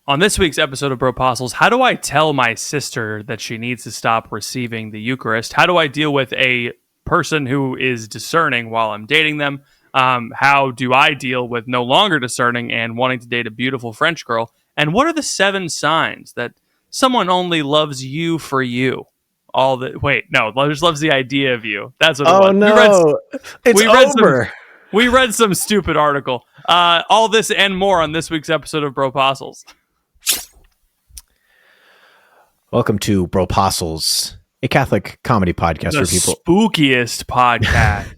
On this week's episode of Bropostles, how do I tell my sister that she needs to stop receiving the Eucharist? How do I deal with a person who is discerning while I'm dating them? How do I deal with no longer discerning and wanting to date a beautiful French girl? And what are the 7 signs that someone only loves you for you? Just loves the idea of you. That's what it was. No, it's over. We read some stupid article. All this and more on this week's episode of Bropostles. Welcome to Bropostles, a Catholic comedy podcast for people. Spookiest podcast.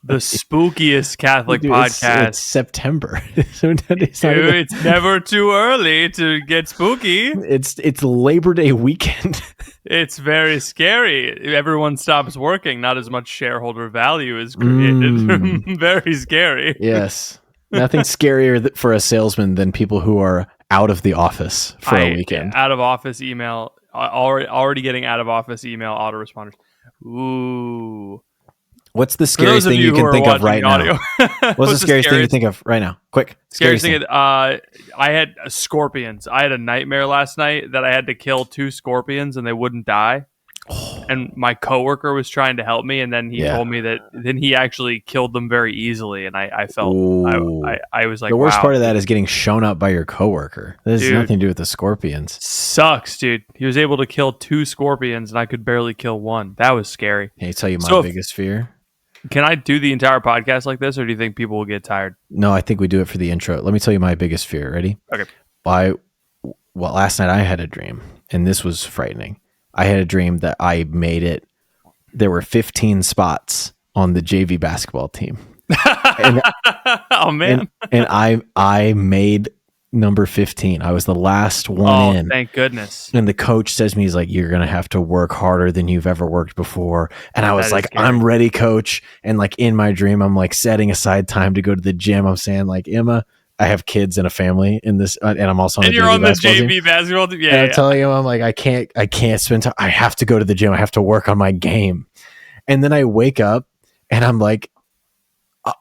The spookiest Catholic podcast. It's September. It's never too early to get spooky. It's Labor Day weekend. It's very scary. Everyone stops working. Not as much shareholder value is created. Very scary. Yes. Nothing scarier for a salesman than people who are out of the office for a weekend. Out of office email. Already getting out of office email autoresponders. Ooh. What's the scariest thing you can think of right now? What's the scariest thing you think of right now? Quick. Scariest thing. I had scorpions. I had a nightmare last night that I had to kill 2 scorpions and they wouldn't die. And my coworker was trying to help me, and then he told me that then he actually killed them very easily, and I felt I was like, the worst part of that is getting shown up by your coworker. That has nothing to do with the scorpions. Sucks, dude. He was able to kill 2 scorpions, and I could barely kill 1. That was scary. Can I tell you my biggest fear? Can I do the entire podcast like this, or do you think people will get tired? No, I think we do it for the intro. Let me tell you my biggest fear. Ready? Okay. Last night I had a dream, and this was frightening. I had a dream that I made it. There were 15 spots on the JV basketball team. Oh man! And I made number 15. I was the last one in. Thank goodness. And the coach says to me, he's like, "You're gonna have to work harder than you've ever worked before." And I was like, "I'm ready, coach." And like in my dream, I'm like setting aside time to go to the gym. I'm saying like, "Emma, I have kids and a family in this, and I'm also on the JV basketball team. Yeah, I'm telling you, I'm like, I can't spend time. I have to go to the gym. I have to work on my game." And then I wake up and I'm like,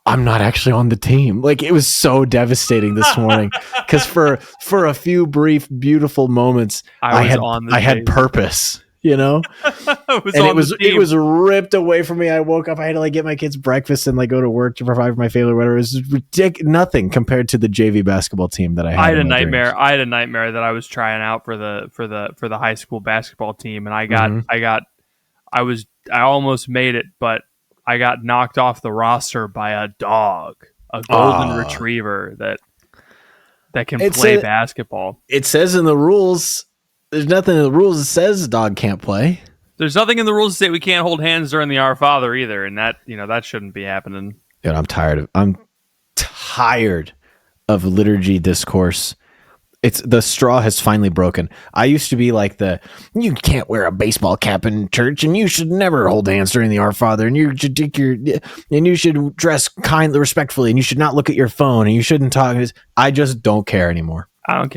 I'm not actually on the team. Like, it was so devastating this morning because for a few brief, beautiful moments, I had purpose. You know, it was ripped away from me. I woke up. I had to like get my kids breakfast and like go to work to provide for my family or whatever. It was ridiculous. Nothing compared to the JV baskulbasketball team that I had. I had a nightmare. Dreams. I had a nightmare that I was trying out for the high school basketball team, and I almost made it, but I got knocked off the roster by a dog, a golden retriever that can play basketball. It says in the rules. There's nothing in the rules that says a dog can't play. There's nothing in the rules that say we can't hold hands during the Our Father either, and that that shouldn't be happening. Dude, I'm tired of liturgy discourse. The straw has finally broken. I used to be like you can't wear a baseball cap in church, and you should never hold hands during the Our Father, and you should dress kindly, respectfully, and you should not look at your phone, and you shouldn't talk. I just don't care anymore. I don't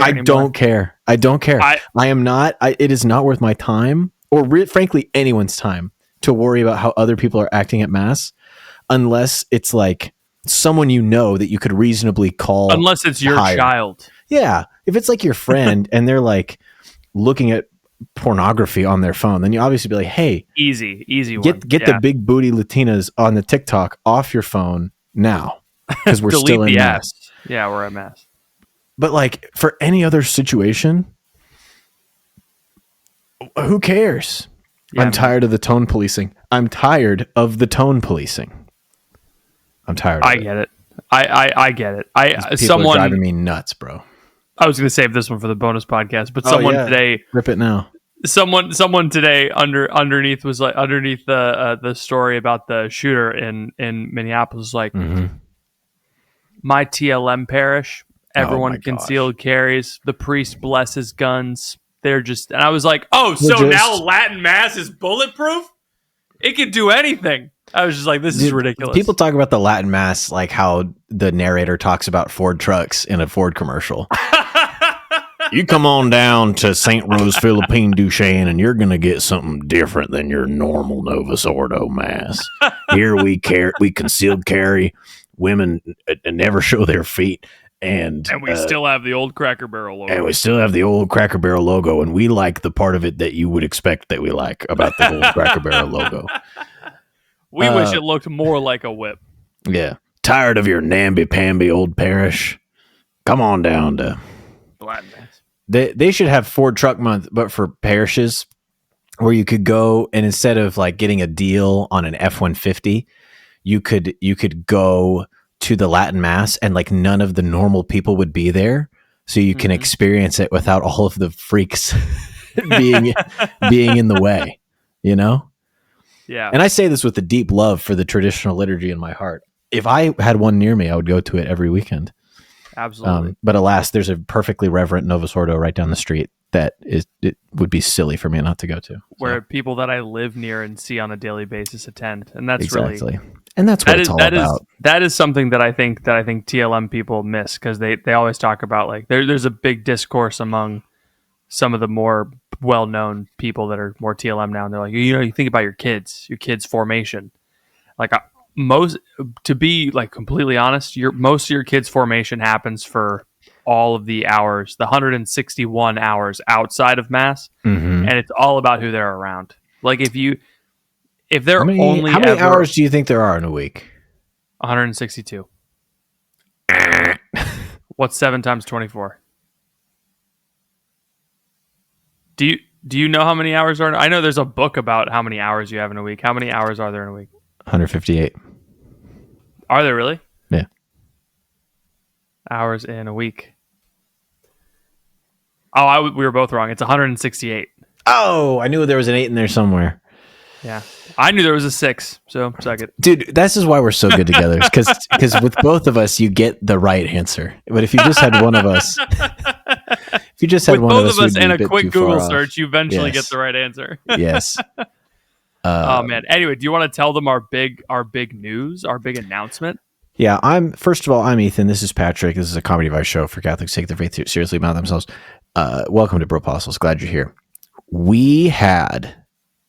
care. I don't care. I am not. It is not worth my time, or frankly, anyone's time, to worry about how other people are acting at Mass, unless it's like someone you know that you could reasonably call. Unless it's your child. Yeah, if it's like your friend and they're like looking at pornography on their phone, then you obviously be like, "Hey, easy one. Get the big booty Latinas on the TikTok off your phone now, because we're still in Mass." Yeah, we're at Mass. But like for any other situation, who cares? Yeah, I'm tired of the tone policing. I'm tired of the tone policing. I'm tired of it. I get it. I get it. People are driving me nuts, bro. I was going to save this one for the bonus podcast, but someone today rip it now. Someone today underneath the story about the shooter in Minneapolis was like, my TLM parish. Everyone concealed carries. The priest blesses guns. They're just, and I was like, now Latin Mass is bulletproof? It can do anything. I was just like, this is ridiculous. People talk about the Latin Mass like how the narrator talks about Ford trucks in a Ford commercial. You come on down to St. Rose Philippine Duchesne and you're going to get something different than your normal Novus Ordo Mass. Here we concealed carry. Women never show their feet. And we still have the old Cracker Barrel logo. And we still have the old Cracker Barrel logo, and we like the part of it that you would expect that we like about the old Cracker Barrel logo. We wish it looked more like a whip. Yeah. Tired of your namby-pamby old parish? Come on down to... They should have Ford Truck Month, but for parishes, where you could go and instead of like getting a deal on an F-150, you could go to the Latin Mass and like none of the normal people would be there. So you can experience it without all of the freaks being in the way, you know? Yeah. And I say this with a deep love for the traditional liturgy in my heart. If I had one near me, I would go to it every weekend. Absolutely. But alas, there's a perfectly reverent Novus Ordo right down the street that it would be silly for me not to go to. Where people that I live near and see on a daily basis attend. And that's exactly. And that's what it's all about. That is something that I think TLM people miss, because they always talk about like there's a big discourse among some of the more well-known people that are more TLM now, and they're like, you think about your kids' formation. Like to be like completely honest, most of your kids' formation happens for all of the hours, the 161 hours outside of Mass, and it's all about who they're around. Like if they're how many hours do you think there are in a week? 162. What's 7 times 24? Do you know how many hours are? I know there's a book about how many hours you have in a week. How many hours are there in a week? 158. Are there really? Yeah. Hours in a week. Oh, we were both wrong. It's 168. Oh, I knew there was an 8 in there somewhere. Yeah. I knew there was a 6, so suck it. Dude, this is why we're so good together. Because with both of us, you get the right answer. But if you just had one of us... If you just had with one both of us and a quick Google off. search, you eventually get the right answer. Yes. Oh man. Anyway, do you want to tell them our big news, our big announcement? Yeah. First of all, I'm Ethan. This is Patrick. This is a comedy advice show for Catholics who take their faith seriously about themselves. Welcome to Bropostles. Glad you're here. We had,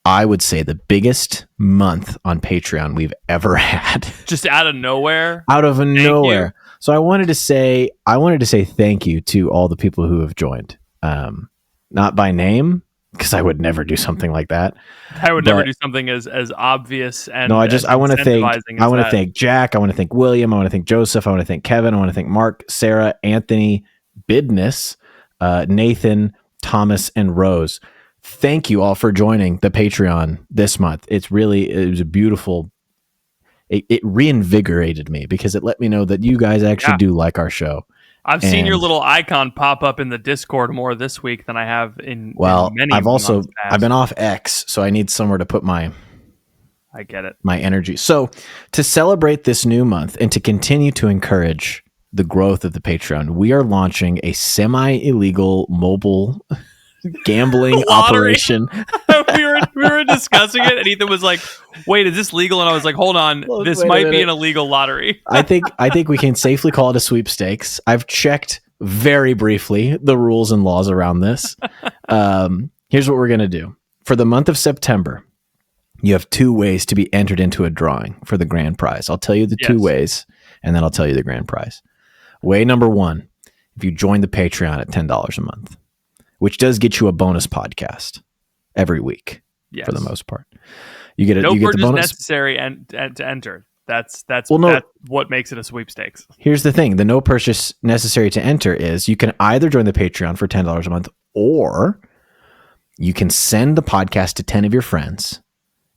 I would say, the biggest month on Patreon we've ever had. Just out of nowhere. Out of nowhere. So I wanted to say thank you to all the people who have joined. Not by name, because I would never do something like that. I would never do something as obvious and no. I want to thank Jack. I want to thank William. I want to thank Joseph. I want to thank Kevin. I want to thank Mark, Sarah, Anthony, Bidness, Nathan, Thomas, and Rose. Thank you all for joining the Patreon this month. It was a beautiful. It reinvigorated me because it let me know that you guys actually do like our show. I've seen your little icon pop up in the Discord more this week than I have in many. I've been off X, so I need somewhere to put I get it. My energy. So to celebrate this new month and to continue to encourage the growth of the Patreon, we are launching a semi-illegal mobile gambling operation. we were discussing it, and Ethan was like, "Wait, is this legal?" And I was like, "Hold on, this might be an illegal lottery." I think we can safely call it a sweepstakes. I've checked very briefly the rules and laws around this. Here's what we're gonna do for the month of September. You have 2 ways to be entered into a drawing for the grand prize. I'll tell you the 2 ways, and then I'll tell you the grand prize. Way number 1: if you join the Patreon at $10 a month, which does get you a bonus podcast every week for the most part. You get no you get purchase the bonus necessary and to enter. That's what makes it a sweepstakes. Here's the thing: the no purchase necessary to enter is you can either join the Patreon for $10 a month, or you can send the podcast to 10 of your friends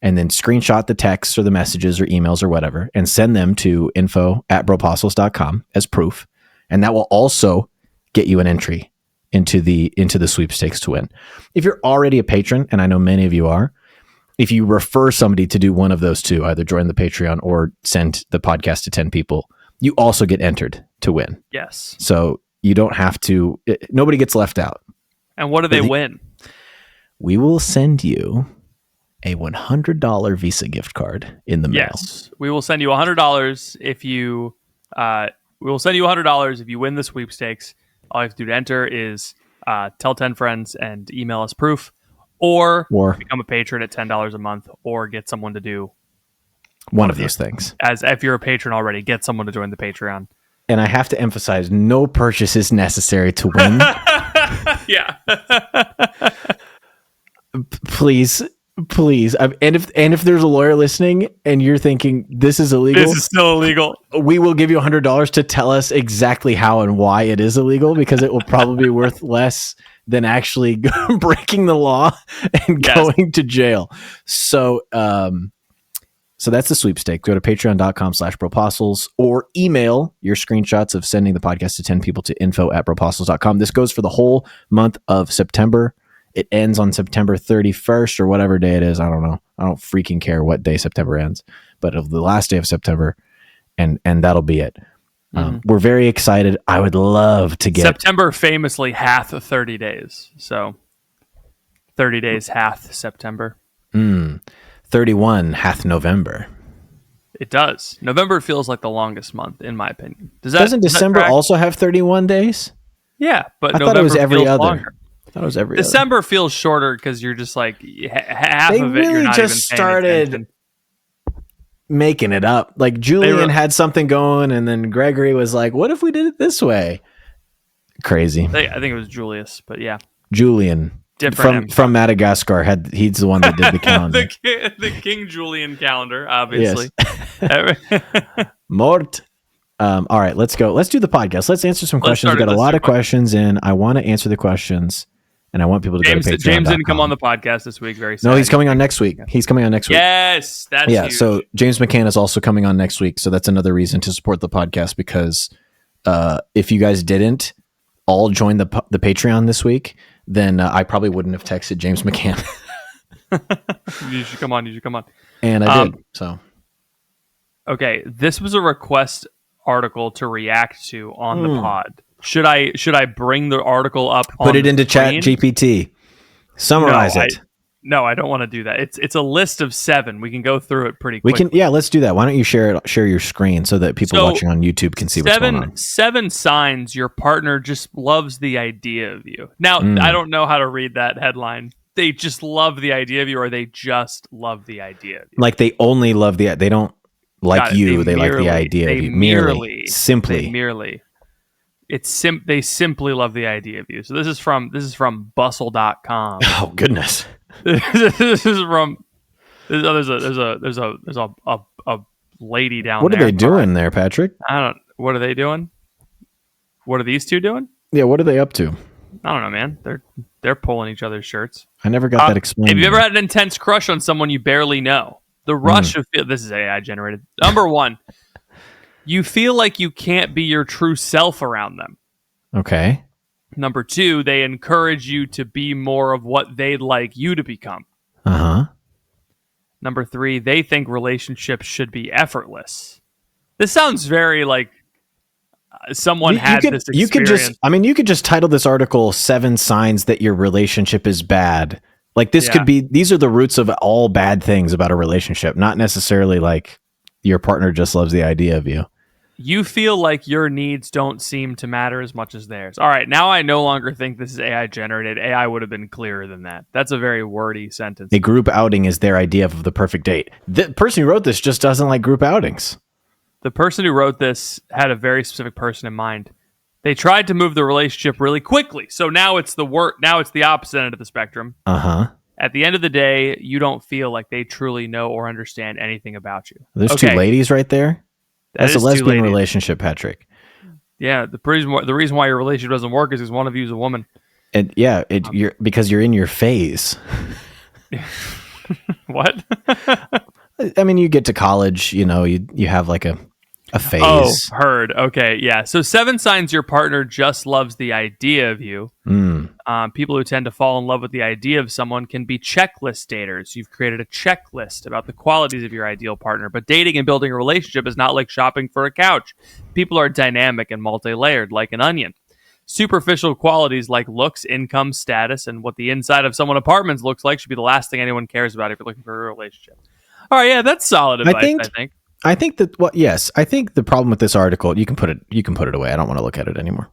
and then screenshot the texts or the messages or emails or whatever and send them to info@bropostles.com as proof, and that will also get you an entry into the sweepstakes to win. If you're already a patron, and I know many of you are, if you refer somebody to do one of those 2, either join the Patreon or send the podcast to 10 people, you also get entered to win. Yes. So you don't have to, nobody gets left out. And what do they win? We will send you a $100 Visa gift card in the mail. Yes. We will send you $100 if you win the sweepstakes. All you have to do to enter is tell 10 friends and email us proof, or become a patron at $10 a month, or get someone to do one of those things. As if you're a patron already, get someone to join the Patreon. and I have to emphasize, no purchase is necessary to win. Yeah. Please. And if there's a lawyer listening and you're thinking this is illegal, This is still illegal. we will give you $100 to tell us exactly how and why it is illegal, because it will probably be worth less than actually breaking the law and going to jail. So, so that's the sweepstake. Go to patreon.com/Bropostles or email your screenshots of sending the podcast to 10 people to info@Bropostles.com. This goes for the whole month of September. It ends on September 31st or whatever day it is. I don't know. I don't freaking care what day September ends, but of the last day of September, and that'll be it. We're very excited. I would love to get September famously hath 30 days. So 30 days hath September. 31 hath November. It does. November feels like the longest month, in my opinion. Doesn't December also have 31 days? Yeah, but I November thought it was every feels other. longer. I thought it was every December feels shorter because you're just like half They of it. really You're not just even started attention. making it up. Like Julian had something going, and then Gregory was like, "What if we did it this way?" Crazy. I think it was Julius, but yeah, Julian different from Madagascar he's the one that did the calendar. the King Julian calendar, obviously. Mort. All right, let's go. Let's do the podcast. Let's answer some questions. We've got a lot of questions in. I want to answer the questions, and I want people to go to Patreon. James didn't come on the podcast this week. Very sad. No, he's coming on next week. Yes, that's huge. So James McCann is also coming on next week. So that's another reason to support the podcast, because if you guys didn't all join the Patreon this week, then I probably wouldn't have texted James McCann. You should come on. And I did. So okay, this was a request article to react to on the pod. Should I bring the article up? Put it into Chat GPT. Summarize it. No, I don't want to do that. It's a list of 7. We can go through it pretty quickly. We can. Yeah, let's do that. Why don't you share your screen so that people watching on YouTube can see what's going on? 7 signs your partner just loves the idea of you. Now, I don't know how to read that headline. They just love the idea of you, or they just love the idea of you. Like they only love they don't like you. They like the idea of you. Simply. They simply love the idea of you. So this is from bustle.com. Oh goodness. This is from there's a lady down there. What are they doing there, Patrick? What are they doing? What are these two doing? Yeah, what are they up to? I don't know, man. They're pulling each other's shirts. I never got that explained. Have you ever had an intense crush on someone you barely know? The rush of this is AI generated. Number 1, you feel like you can't be your true self around them. Okay. Number 2, they encourage you to be more of what they'd like you to become. Number 3, they think relationships should be effortless. This sounds very like someone had this experience. You could just title this article 7 signs that your relationship is bad. Like this could be, these are the roots of all bad things about a relationship, not necessarily like your partner just loves the idea of you. You feel like your needs don't seem to matter as much as theirs. All right, now I no longer think this is AI generated. AI would have been clearer than that. That's a very wordy sentence. A group outing is their idea of the perfect date. The person who wrote this just doesn't like group outings. The person who wrote this had a very specific person in mind. They tried to move the relationship really quickly. So now it's the opposite end of the spectrum. At the end of the day, you don't feel like they truly know or understand anything about you. There's 2 ladies right there. That's a lesbian relationship, Patrick. Yeah, the reason why your relationship doesn't work is because one of you is a woman. And because you're in your phase. What? I mean, you get to college, you have like a phase. Oh, heard. Okay, yeah. So 7 signs your partner just loves the idea of you. People who tend to fall in love with the idea of someone can be checklist daters. You've created a checklist about the qualities of your ideal partner, but dating and building a relationship is not like shopping for a couch. People are dynamic and multi-layered, like an onion. Superficial qualities like looks, income, status, and what the inside of someone's apartment looks like should be the last thing anyone cares about if you're looking for a relationship. All right, yeah, that's solid advice, I think. I think the problem with this article, you can put it away. I don't want to look at it anymore.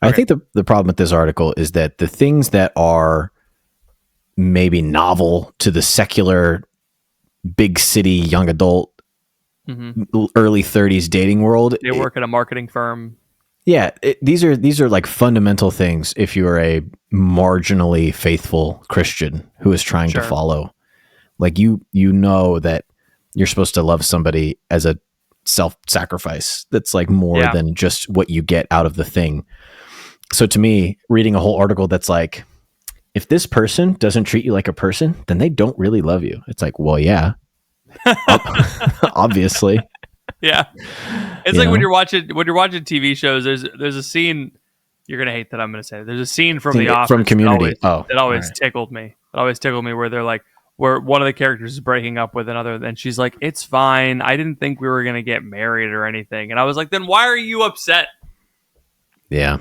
Okay. I think the problem with this article is that the things that are maybe novel to the secular big city young adult early 30s dating world. They work at a marketing firm. Yeah, these are like fundamental things if you're a marginally faithful Christian who is trying to Sure. follow. Like you know that you're supposed to love somebody as a self-sacrifice that's like more Yeah. than just what you get out of the thing. So to me, reading a whole article that's like, if this person doesn't treat you like a person, then they don't really love you. It's like, well, yeah, obviously. Yeah. It's You like know? when you're watching TV shows, there's a scene you're gonna hate that I'm gonna say. There's a scene from The Office From Community. that always Right. tickled me. It always tickled me where they're like where one of the characters is breaking up with another, and she's like, "It's fine. I didn't think we were gonna get married or anything." And I was like, "Then why are you upset? Yeah.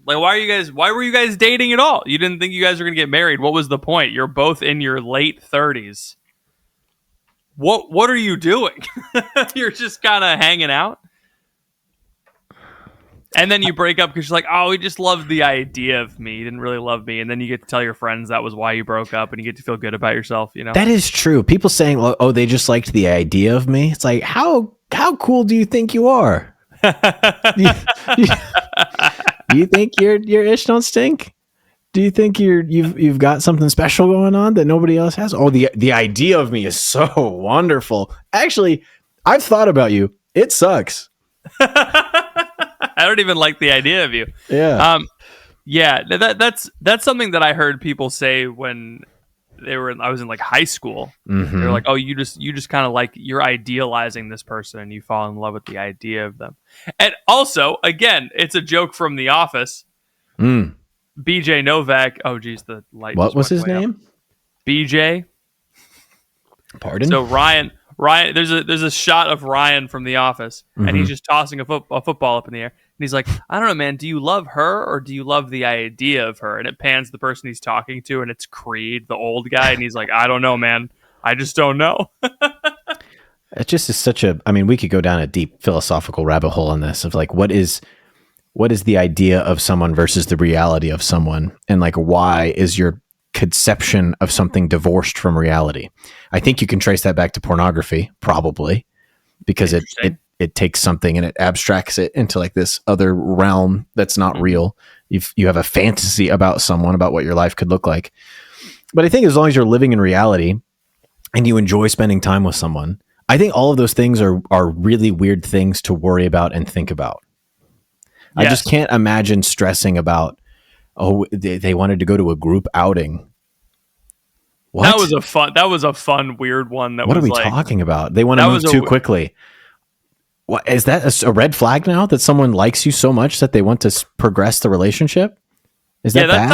Like, why were you guys dating at all? You didn't think you guys were gonna get married. What was the point? You're both in your late 30s. What are you doing? You're just kind of hanging out." And then you break up because you're like, "Oh, he just loved the idea of me. He didn't really love me." And then you get to tell your friends that was why you broke up, and you get to feel good about yourself. You know, That is true. People saying, "Oh, they just liked the idea of me." It's like, how cool do you think you are? Do you think your ish don't stink? Do you think you've got something special going on that nobody else has? Oh, the idea of me is so wonderful. Actually, I've thought about you. It sucks. I don't even like the idea of you. Yeah. Yeah, that's something that I heard people say when I was in like high school. Mm-hmm. They're like, "Oh, you just kind of like you're idealizing this person and you fall in love with the idea of them." And also, again, it's a joke from The Office. Mm. BJ Novak. Oh, geez, the light. What just was went his way up. name? BJ. Pardon? So Ryan, there's a shot of Ryan from The Office, and he's just tossing a football up in the air, and he's like, "I don't know, man. Do you love her or do you love the idea of her?" And it pans to the person he's talking to, and it's Creed, the old guy, and he's like, "I don't know, man. I just don't know." It just is such a. I mean, we could go down a deep philosophical rabbit hole on this of like, what is the idea of someone versus the reality of someone, and like, why is your conception of something divorced from reality? I think you can trace that back to pornography, probably, because it takes something and it abstracts it into like this other realm that's not real. You have a fantasy about someone, about what your life could look like. But I think as long as you're living in reality and you enjoy spending time with someone, I think all of those things are really weird things to worry about and think about. Yes. I just can't imagine stressing about, oh, they wanted to go to a group outing. What? That was a fun weird one. What are we talking about? They want to move too quickly. What is that? A red flag now that someone likes you so much that they want to progress the relationship? Is that bad?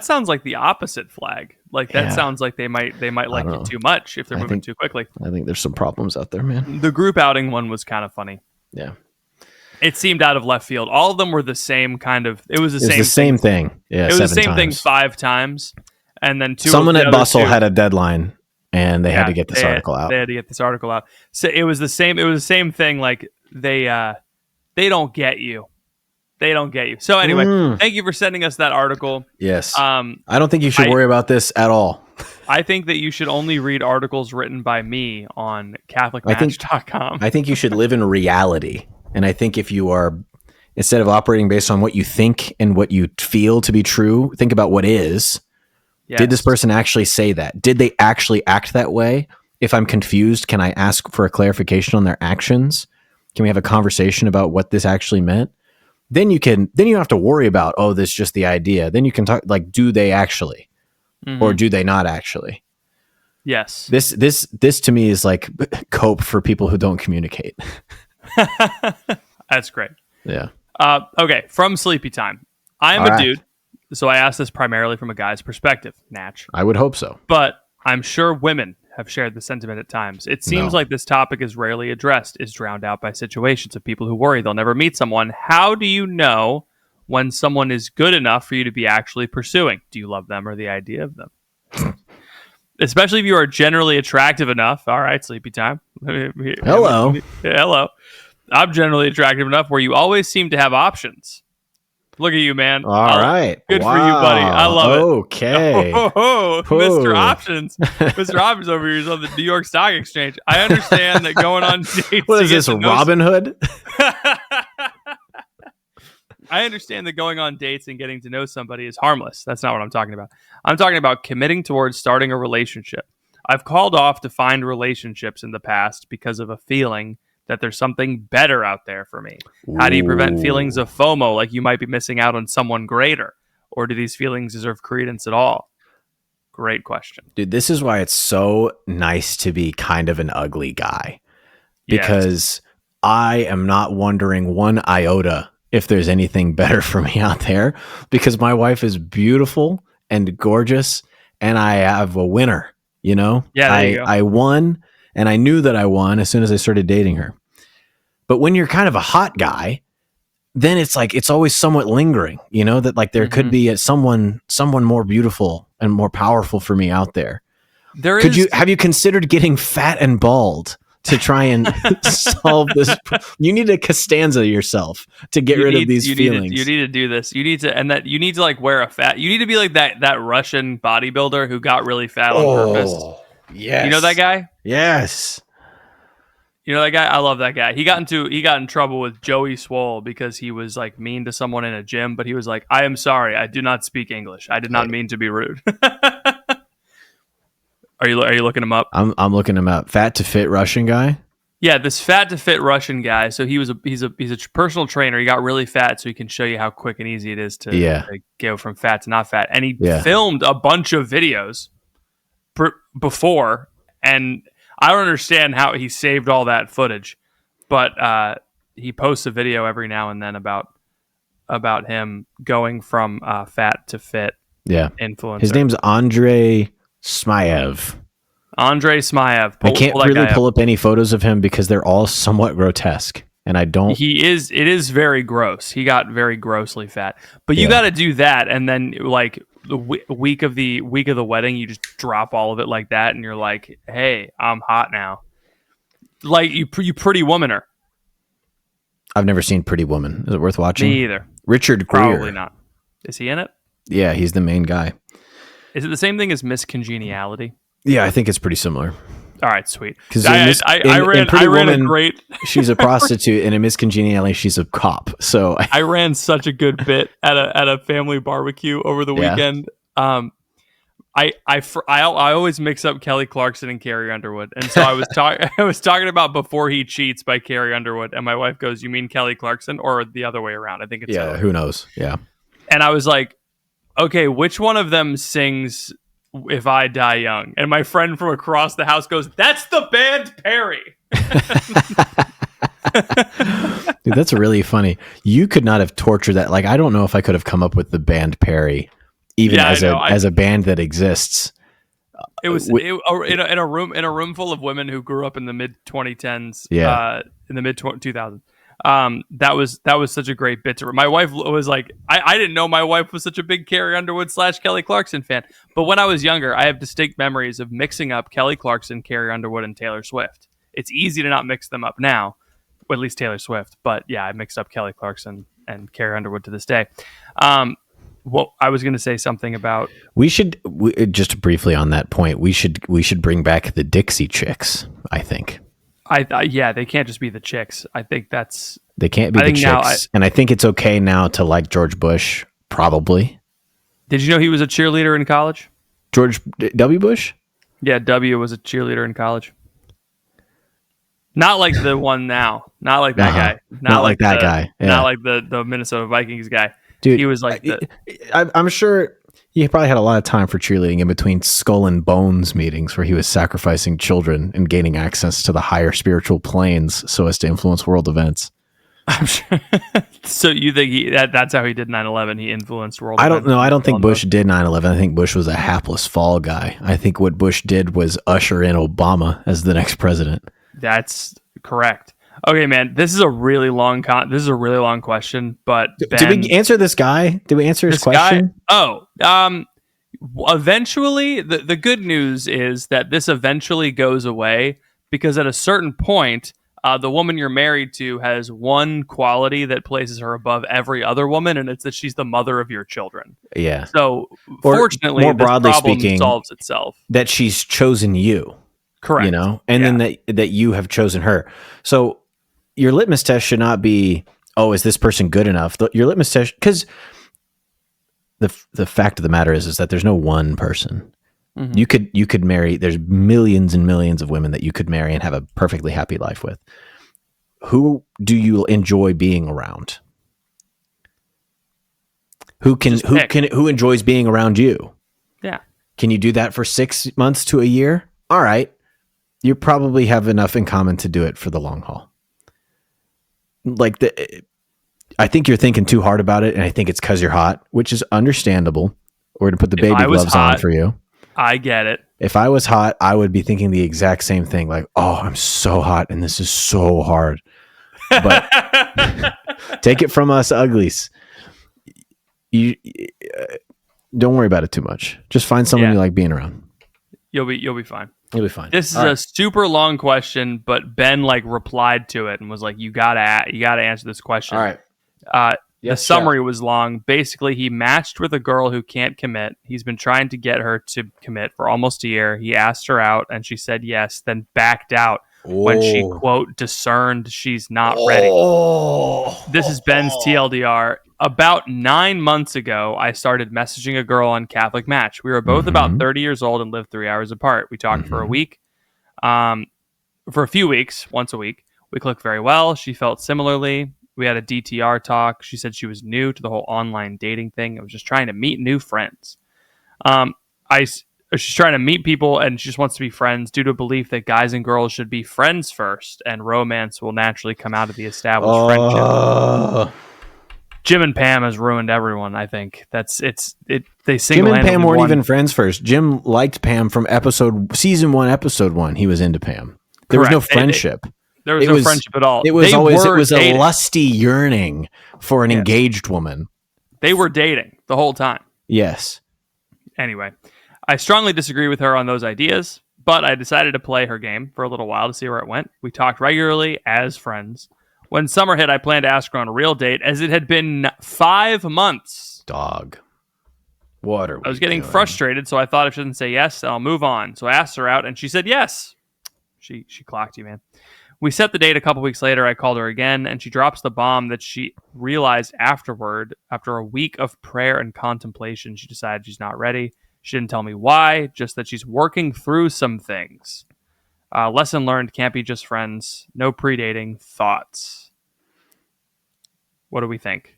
Sounds like the opposite flag. Like that sounds like they might like you too much if they're moving too quickly. I think there's some problems out there, man. The group outing one was kind of funny. Yeah. It seemed out of left field. All of them were the same kind of. It was the same thing. Yeah, it was the same thing 5 times, and then someone at Bustle had a deadline, and they had to get this article out. They had to get this article out. So it was the same. It was the same thing. Like they don't get you. They don't get you. So anyway, thank you for sending us that article. Yes. I don't think you should worry about this at all. I think that you should only read articles written by me on CatholicMatch.com. I think you should live in reality. And I think if you are, instead of operating based on what you think and what you feel to be true, think about what is. Yes. Did this person actually say that? Did they actually act that way? If I'm confused, can I ask for a clarification on their actions? Can we have a conversation about what this actually meant? Then you don't have to worry about, oh, this is just the idea. Then you can talk like, do they actually, or do they not actually? Yes. This to me is like cope for people who don't communicate. That's great. Yeah. Okay. From Sleepy Time. I'm a dude, so I ask this primarily from a guy's perspective, Natch. I would hope so. But I'm sure women have shared the sentiment at times. It seems like this topic is rarely addressed, is drowned out by situations of people who worry they'll never meet someone. How do you know when someone is good enough for you to be actually pursuing? Do you love them or the idea of them? Especially if you are generally attractive enough. All right, Sleepy Time. Hello. Hello. I'm generally attractive enough where you always seem to have options. Look at you, man. All right. Good for you, buddy. I love it. Okay. Mr. Options. Mr. Options over here is on the New York Stock Exchange. I understand that going on dates. What is this, Robin Hood? I understand that going on dates and getting to know somebody is harmless. That's not what I'm talking about. I'm talking about committing towards starting a relationship. I've called off to find relationships in the past because of a feeling that there's something better out there for me. How do you prevent feelings of FOMO, like you might be missing out on someone greater? Or do these feelings deserve credence at all? Great question. Dude, this is why it's so nice to be kind of an ugly guy. Because I am not wondering one iota if there's anything better for me out there, because my wife is beautiful and gorgeous and I have a winner, you know? Yeah, there you go. I won, and I knew that I won as soon as I started dating her. But when you're kind of a hot guy, then it's like it's always somewhat lingering, you know, that like there could be someone more beautiful and more powerful for me out there. Have you considered getting fat and bald to try and solve this? You need to Costanza yourself to get rid of these feelings. You need to do this. You need to like wear a fat. You need to be like that Russian bodybuilder who got really fat on purpose. Yes. You know that guy? Yes. You know that guy? I love that guy. He got in trouble with Joey Swole because he was like mean to someone in a gym, but he was like, "I am sorry. I do not speak English. I did not mean to be rude." Are you looking him up? I'm looking him up. Fat to fit Russian guy? Yeah, this fat to fit Russian guy. So he's a personal trainer. He got really fat so he can show you how quick and easy it is to go from fat to not fat. And he filmed a bunch of videos before, and I don't understand how he saved all that footage, but he posts a video every now and then about him going from fat to fit. Yeah, influencer. His name's Andrei Smyev. Andrei Smyev. I can't really pull up any photos of him because they're all somewhat grotesque, and I don't. It is very gross. He got very grossly fat, but you got to do that, and then like the week of the wedding, you just drop all of it like that, and you're like, "Hey, I'm hot now." Like you Pretty Womaner. I've never seen Pretty Woman. Is it worth watching? Me either. Richard Gere. Probably not. Is he in it? Yeah, he's the main guy. Is it the same thing as Miss Congeniality? Yeah, I think it's pretty similar. All right, sweet. Because I ran a great. She's a prostitute, and in Miss Congeniality, she's a cop. So I ran such a good bit at a family barbecue over the weekend. I always mix up Kelly Clarkson and Carrie Underwood, and so I was talking about Before He Cheats by Carrie Underwood, and my wife goes, "You mean Kelly Clarkson or the other way around?" I think it's who knows? Yeah. And I was like, okay, which one of them sings If I Die Young? And my friend from across the house goes, "That's the band Perry." Dude, that's really funny. You could not have tortured that. Like, I don't know if I could have come up with the band Perry, even as a band that exists. It was in a room full of women who grew up in the mid 2010s, in the mid 2000s. That was such a great bit to. My wife was like, I didn't know my wife was such a big Carrie Underwood / Kelly Clarkson fan. But when I was younger, I have distinct memories of mixing up Kelly Clarkson, Carrie Underwood, and Taylor Swift. It's easy to not mix them up now, or at least Taylor Swift. But yeah, I mixed up Kelly Clarkson and Carrie Underwood to this day. Well, I was going to say something about. We should just briefly on that point. We should bring back the Dixie Chicks. I think. They can't just be the chicks. I think they can't be the chicks, and I think it's okay now to like George Bush. Probably. Did you know he was a cheerleader in college? George W. Bush? Yeah, W was a cheerleader in college. Not like the one now. Not like that guy. Not like that guy. Yeah. Not like the Minnesota Vikings guy. Dude, he was like I'm sure he probably had a lot of time for cheerleading in between Skull and Bones meetings where he was sacrificing children and gaining access to the higher spiritual planes so as to influence world events. I'm sure. So you think that's how he did 9/11? He influenced world events? I don't know. I don't think Bush did 9/11. I think Bush was a hapless fall guy. I think what Bush did was usher in Obama as the next president. That's correct. Okay, man, this is a really long question, but Ben, did we answer this guy? Did we answer his question? Eventually, the good news is that this eventually goes away because at a certain point, the woman you're married to has one quality that places her above every other woman, and it's that she's the mother of your children. Yeah. So, fortunately, more broadly speaking, solves itself. That she's chosen you. Correct. And then that you have chosen her. So your litmus test should not be, oh, is this person good enough? Your litmus test, because the fact of the matter is that there's no one person. Mm-hmm. You could marry. There's millions and millions of women that you could marry and have a perfectly happy life with. Who do you enjoy being around? Who enjoys being around you? Yeah. Can you do that for 6 months to a year? All right. You probably have enough in common to do it for the long haul. I think you're thinking too hard about it, and I think it's because you're hot, which is understandable. We're going to put the baby gloves on for you. I get it. If I was hot, I would be thinking the exact same thing. Like, oh, I'm so hot, and this is so hard. But take it from us uglies. You don't worry about it too much. Just find someone you like being around. You'll be fine. You'll be fine. This is a super long question, but Ben replied to it and was like, "You gotta answer this question." All right. The summary was long. Basically, he matched with a girl who can't commit. He's been trying to get her to commit for almost a year. He asked her out, and she said yes, then backed out when she, quote, discerned she's not ready. This is Ben's TLDR. About 9 months ago, I started messaging a girl on Catholic Match. We were both about 30 years old and lived 3 hours apart. We talked for a week. For a few weeks, once a week. We clicked very well. She felt similarly. We had a DTR talk. She said she was new to the whole online dating thing. I was just trying to meet new friends. She's trying to meet people and she just wants to be friends due to a belief that guys and girls should be friends first and romance will naturally come out of the established friendship. Jim and Pam has ruined everyone, I think. They Jim and Pam weren't even friends first. Jim liked Pam from season 1, episode 1. He was into Pam. There was no friendship. There was no friendship at all. It was a lusty yearning for an engaged woman. They were dating the whole time. Yes. Anyway, I strongly disagree with her on those ideas, but I decided to play her game for a little while to see where it went. We talked regularly as friends. When summer hit, I planned to ask her on a real date, as it had been 5 months. Dog. What are we I was getting frustrated, so I thought if she didn't say yes, then I'll move on. So I asked her out, and she said yes. She clocked you, man. We set the date a couple weeks later. I called her again, and she drops the bomb that she realized afterward, after a week of prayer and contemplation, she decided she's not ready. She didn't tell me why, just that she's working through some things. Lesson learned, can't be just friends. No pre-dating. Thoughts. What do we think?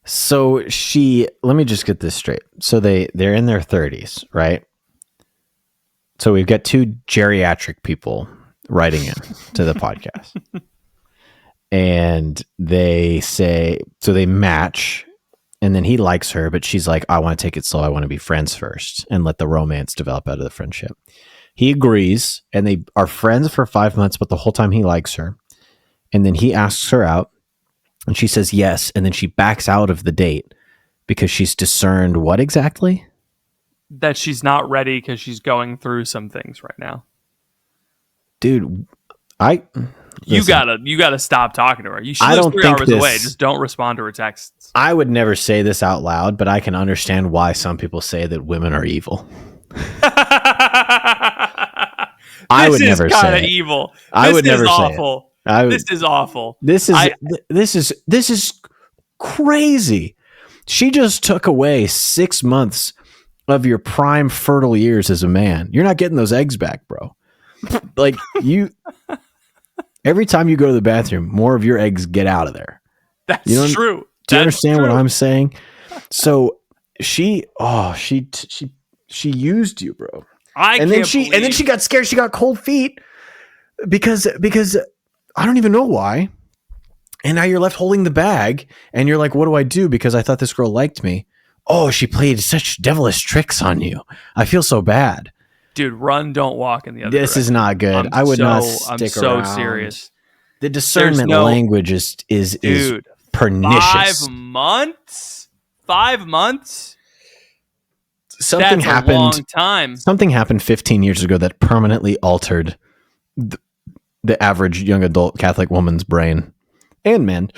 So let me just get this straight. So they're in their 30s, right? So we've got 2 geriatric people writing in to the podcast. And they say, so they match, and then he likes her, but she's like, I want to take it slow. I want to be friends first and let the romance develop out of the friendship. He agrees, and they are friends for 5 months, but the whole time he likes her. And then he asks her out, and she says yes, and then she backs out of the date because she's discerned what exactly? That she's not ready because she's going through some things right now. Dude, you gotta stop talking to her. She lives 3 hours away. Just don't respond to her texts. I would never say this out loud, but I can understand why some people say that women are evil. I would never say kind of evil. I would never say awful. This is awful. This is crazy. She just took away 6 months of your prime fertile years as a man. You're not getting those eggs back, bro. Like every time you go to the bathroom, more of your eggs get out of there. That's true. Do you understand what I'm saying? So she used you, bro. And then she got scared. She got cold feet because I don't even know why. And now you're left holding the bag and you're like, what do I do? Because I thought this girl liked me. Oh, she played such devilish tricks on you. I feel so bad. Dude, run, don't walk in the other This direction. is not good. I would not stick around. I'm so serious. The discernment language is pernicious. 5 months? 5 months? Something happened. A long time. Something happened 15 years ago that permanently altered the average young adult Catholic woman's brain and men.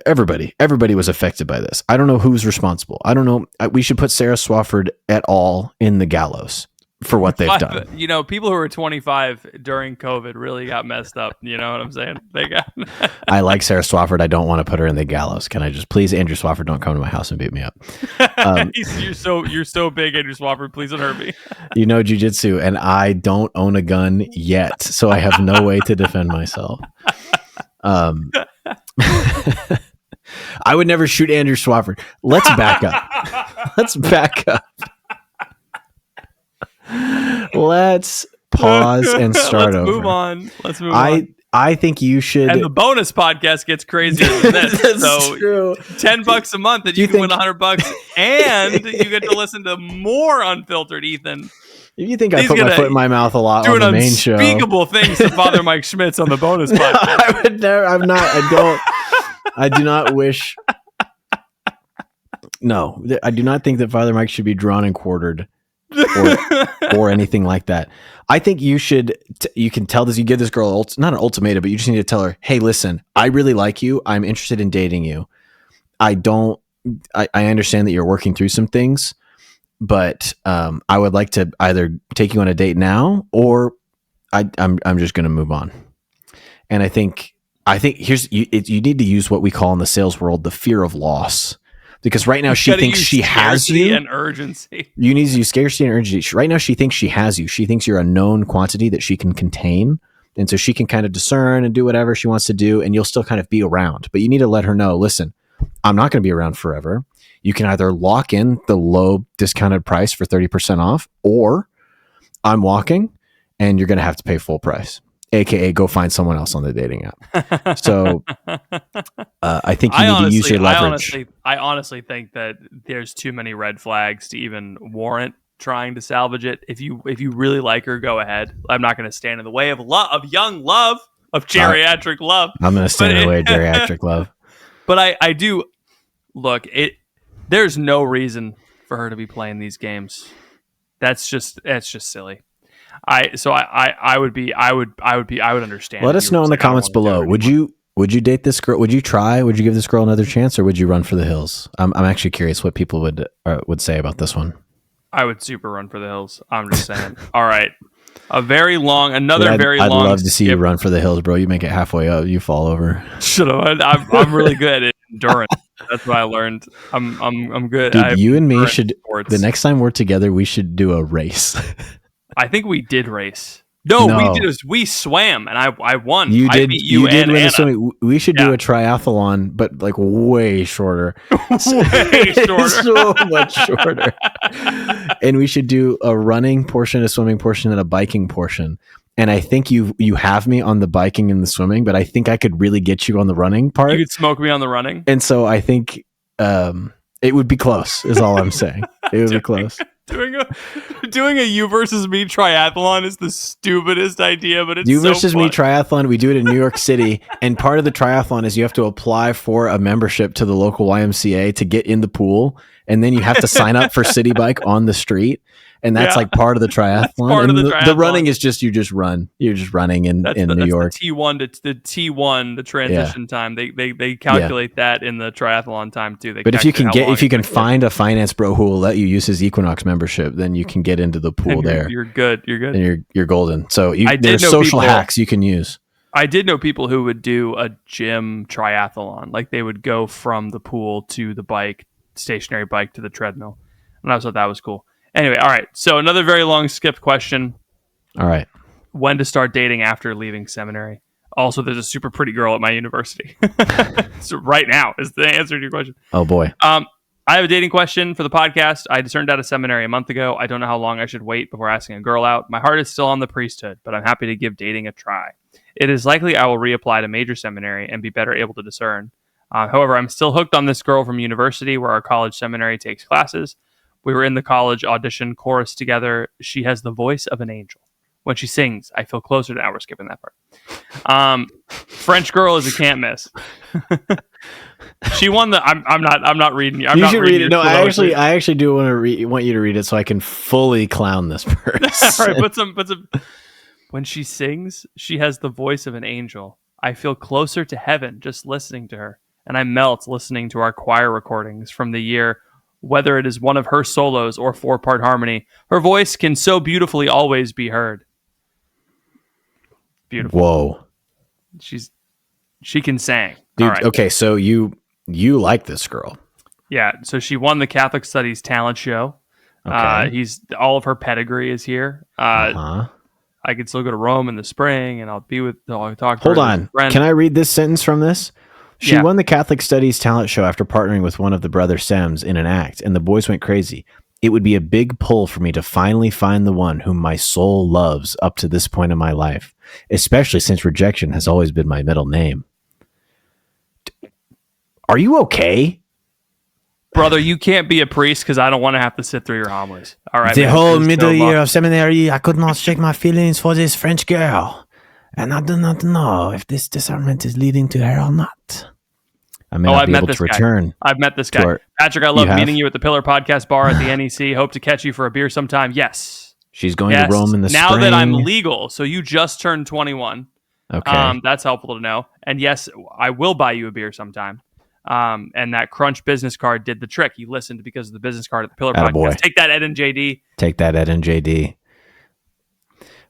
Everybody was affected by this. I don't know who's responsible. I don't know. We should put Sarah Swafford et al. In the gallows. for what they've done. You know, people who were 25 during COVID really got messed up. You know what I'm saying? They got. I like Sarah Swafford. I don't want to put her in the gallows. Can I just please, Andrew Swafford, don't come to my house and beat me up. You're so big, Andrew Swafford. Please don't hurt me. You know jujitsu, and I don't own a gun yet, so I have no way to defend myself. I would never shoot Andrew Swafford. Let's back up. Let's pause and start over. Let's move on. I think you should. And the bonus podcast gets crazier than this. That's so true. $10 a month, and you can win $100, and you get to listen to more unfiltered Ethan. If you think I put my foot in my mouth a lot on the main show, doing unspeakable things to Father Mike Schmitz on the bonus podcast. I would never. I'm not. I don't. I do not wish. No, I do not think that Father Mike should be drawn and quartered. or anything like that. I think you should. You can tell this. You give this girl not an ultimatum, but you just need to tell her, "Hey, listen, I really like you. I'm interested in dating you. I understand that you're working through some things, but I would like to either take you on a date now, or I'm just going to move on." And I think here's you need to use what we call in the sales world the fear of loss. Because right now she thinks she has you. And urgency. You need to use scarcity and urgency. Right now she thinks she has you. She thinks you're a known quantity that she can contain. And so she can kind of discern and do whatever she wants to do. And you'll still kind of be around. But you need to let her know, listen, I'm not going to be around forever. You can either lock in the low discounted price for 30% off, or I'm walking and you're going to have to pay full price. AKA go find someone else on the dating app. So I think you need to use your leverage. I honestly think that there's too many red flags to even warrant trying to salvage it. If you really like her, go ahead. I'm not going to stand in the way of young love, of geriatric love. I'm going to stand in the way of geriatric love. But I do look. There's no reason for her to be playing these games. That's just silly. I would understand. Let us know in the comments below. Would you date this girl? Would you try? Would you give this girl another chance, or would you run for the hills? I'm actually curious what people would say about this one. I would super run for the hills. I'm just saying. All right, I'd I'd love to see you run for the hills, bro. You make it halfway up, you fall over. Shut up. I'm really good at endurance. That's what I learned. I'm good. Dude, you and me should. Sports. The next time we're together, we should do a race. I think we did race. No, we swam, and I won. You did. I beat you did and win Anna. Swimming. We should do a triathlon, but like way shorter. Way shorter. So much shorter. And we should do a running portion, a swimming portion, and a biking portion. And I think you have me on the biking and the swimming, but I think I could really get you on the running part. You could smoke me on the running. And so I think it would be close, is all I'm saying. It would be close. Doing a you versus me triathlon is the stupidest idea, but it's you so versus fun. me triathlon. We do it in New York City, and part of the triathlon is you have to apply for a membership to the local YMCA to get in the pool, and then you have to sign up for City Bike on the street, and that's like part of the triathlon. The running is just you just run. You're just running in New York. The T1, the transition time. They calculate that in the triathlon time too. But if you can find a finance bro who will let you use his Equinox membership, then you can get into the pool there. You're good. And you're golden. So there's social hacks you can use. I did know people who would do a gym triathlon. Like they would go from the pool to the bike, stationary bike to the treadmill. And I thought that was cool. Anyway, all right. So another very long skipped question. All right. When to start dating after leaving seminary? Also, there's a super pretty girl at my university. So right now is the answer to your question. Oh boy. I have a dating question for the podcast. I discerned out of seminary a month ago. I don't know how long I should wait before asking a girl out. My heart is still on the priesthood, but I'm happy to give dating a try. It is likely I will reapply to major seminary and be better able to discern. However, I'm still hooked on this girl from university where our college seminary takes classes. We were in the college audition chorus together. She has the voice of an angel. When she sings, I feel closer to... Now we're skipping that part. French girl is a can't miss. She won the... I'm not reading... You should read it. No, I actually do want you to read it so I can fully clown this person. All right, put some... When she sings, she has the voice of an angel. I feel closer to heaven just listening to her. And I melt listening to our choir recordings from the year Whether it is one of her solos or 4-part harmony, her voice can so beautifully always be heard. Beautiful. Whoa. She can sing. Dude, all right. Okay, so you like this girl. Yeah, so she won the Catholic Studies talent show. Okay. All of her pedigree is here. I could still go to Rome in the spring, and I'll talk to Hold her on. friend. Can I read this sentence from this? She Yeah. won the Catholic Studies talent show after partnering with one of the brother Sems in an act, and the boys went crazy. It would be a big pull for me to finally find the one whom my soul loves up to this point in my life, especially since rejection has always been my middle name. Are you okay? Brother, you can't be a priest because I don't want to have to sit through your homilies. All right. The man, whole just middle go year luck. of seminary, I could not shake my feelings for this French girl, and I do not know if this discernment is leading to her or not. I may not I've be met able this to guy. return. I've met this guy. our- Patrick, I You love have? meeting you at the Pillar Podcast Bar at the NEC. Hope to catch you for a beer sometime. Yes. She's going Yes. to Rome in the now spring. that I'm legal, so you just turned 21. Okay. That's helpful to know. And yes, I will buy you a beer sometime. And that Crunch business card did the trick. You listened because of the business card at the Pillar Attaboy. Podcast. Take that, Ed and JD. Take that, Ed and JD.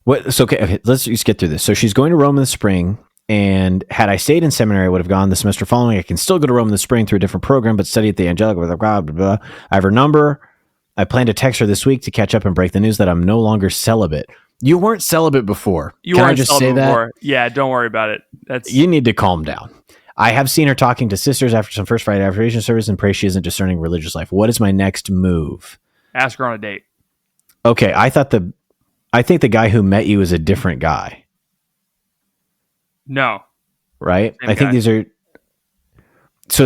What? So okay, let's just get through this. So she's going to Rome in the spring, and had I stayed in seminary, I would have gone the semester following. I can still go to Rome in the spring through a different program, but study at the Angelica. Blah, blah, blah, blah. I have her number. I plan to text her this week to catch up and break the news that I'm no longer celibate. You weren't celibate before. You Can I weren't just celibate say that? before. Yeah, don't worry about it. That's You need to calm down. I have seen her talking to sisters after some First Friday Adoration service and pray she isn't discerning religious life. What is my next move? ask her on a date. Okay, I think the guy who met you is a different guy, No. right? Same I think guy. these are. So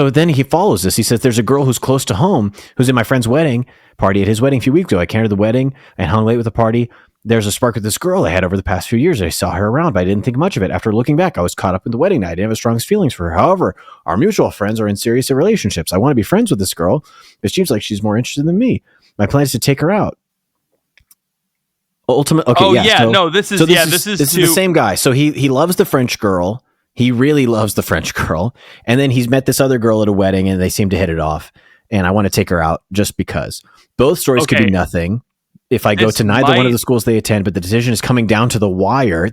then he follows this. He says, "There's a girl who's close to home who's in my friend's wedding party at his wedding a few weeks ago. I came to the wedding and hung late with the party. There's a spark with this girl I had over the past few years. I saw her around, but I didn't think much of it. After looking back, I was caught up in the wedding night. I didn't have the strongest feelings for her. However, our mutual friends are in serious relationships. I want to be friends with this girl. It seems like she's more interested than me. My plan is to take her out." Okay, this is this is the same guy. So he loves the French girl. He really loves the French girl. And then he's met this other girl at a wedding and they seem to hit it off. And I want to take her out just because. Both stories could Okay. be nothing if I go This to neither one might- of the schools they attend, but the decision is coming down to the wire.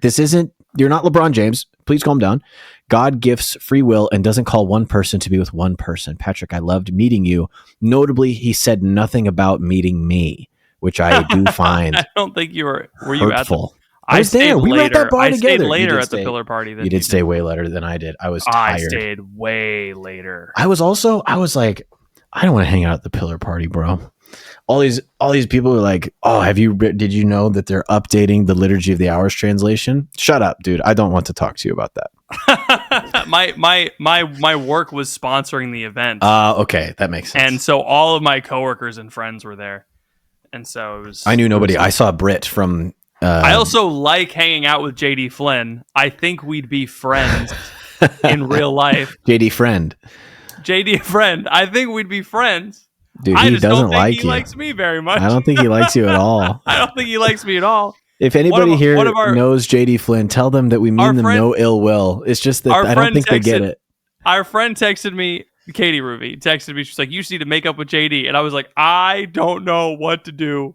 You're not LeBron James. Please calm down. God gifts free will and doesn't call one person to be with one person. Patrick, I loved meeting you. Notably, he said nothing about meeting me, which I do find I don't think you were you at the hurtful. I was there. stayed We were at that later. bar I together. stayed You later did at the stay. Pillar party than You did stay way later than I did. I was I tired. stayed way later. I was like, I don't want to hang out at the Pillar party, bro. All these people are like, oh, did you know that they're updating the Liturgy of the Hours translation? Shut up, dude. I don't want to talk to you about that. my work was sponsoring the event. Okay. That makes sense. And so all of my coworkers and friends were there. And so it was I knew nobody. I saw Britt from, I also like hanging out with JD Flynn. I think we'd be friends in real life. JD friend. JD friend. I think we'd be friends. Dude, I he just doesn't don't think like he you. likes me very much. I don't think he likes you at all. I don't think he likes me at all. If anybody here one of our- knows JD Flynn, tell them that we mean them no ill will. It's just that our I don't friend think they get texted- it. Our friend texted me, Katie Ruby, texted me. She's like, you just need to make up with JD. And I was like, I don't know what to do.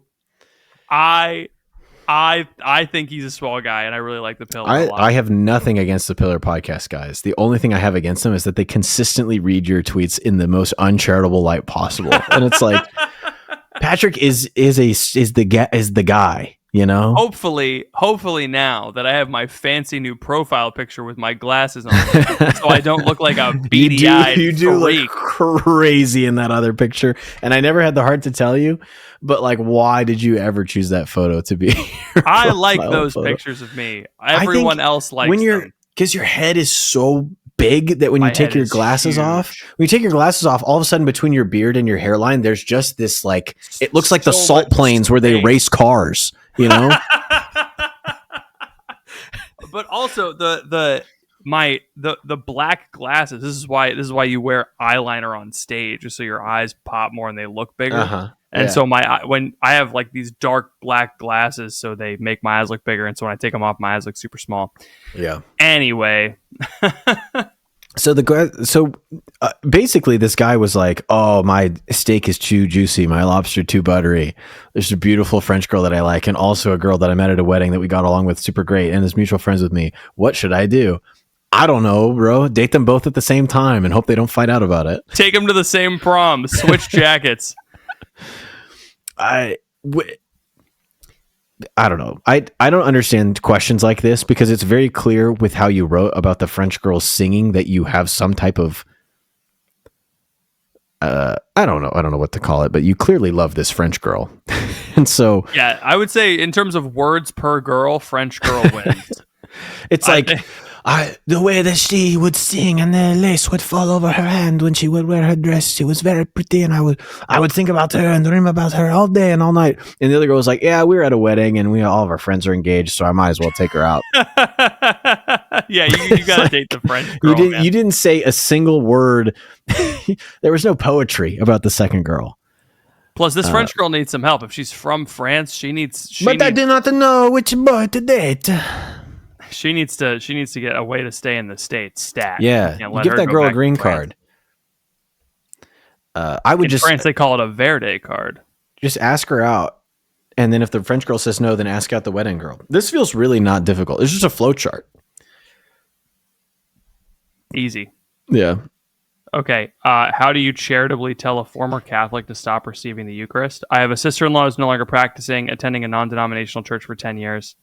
I think he's a swell guy, and I really like the Pillar a lot. I have nothing against the Pillar podcast guys. The only thing I have against them is that they consistently read your tweets in the most uncharitable light possible. And it's like, Patrick is the guy, you know? Hopefully now that I have my fancy new profile picture with my glasses on, so I don't look like a beady-eyed you do freak. look crazy in that other picture. And I never had the heart to tell you, but like, why did you ever choose that photo to be your I like profile those photo? pictures of me. Everyone else likes them. Because your head is so big that when My you take head your is glasses huge. off, all of a sudden between your beard and your hairline, there's just this like, it looks like the So salt much plains where they space. race cars, you know? But also the black glasses. This is why you wear eyeliner on stage, just so your eyes pop more and they look bigger. Uh-huh. And Yeah. so when I have like these dark black glasses, so they make my eyes look bigger. And so when I take them off, my eyes look super small. Yeah. Anyway, Basically this guy was like, oh, my steak is too juicy, my lobster too buttery, there's a beautiful French girl that I like, and also a girl that I met at a wedding that we got along with super great and is mutual friends with me. What should I do? I don't know, bro. Date them both at the same time and hope they don't fight out about it. Take them to the same prom. Switch jackets. I don't know. I don't understand questions like this, because it's very clear with how you wrote about the French girl singing that you have some type of I don't know what to call it, but you clearly love this French girl. And so yeah, I would say in terms of words per girl, French girl wins. it's like the way that she would sing and the lace would fall over her hand when she would wear her dress. She was very pretty, and I would think about her and dream about her all day and all night. And the other girl was like, yeah, we were at a wedding and all of our friends are engaged, so I might as well take her out. Yeah, you gotta date the French girl. You didn't say a single word. There was no poetry about the second girl. Plus, this French girl needs some help. If she's from France, I do not know which boy to date. She needs to get a way to stay in the States stat. Yeah, you give that girl a green card. I would in France, they call it a Verde card. Just ask her out, and then if the French girl says no, then ask out the wedding girl. This feels really not difficult. It's just a flow chart. Easy. Yeah. Okay. How do you charitably tell a former Catholic to stop receiving the Eucharist? I have a sister-in-law who's no longer practicing, attending a non-denominational church for 10 years.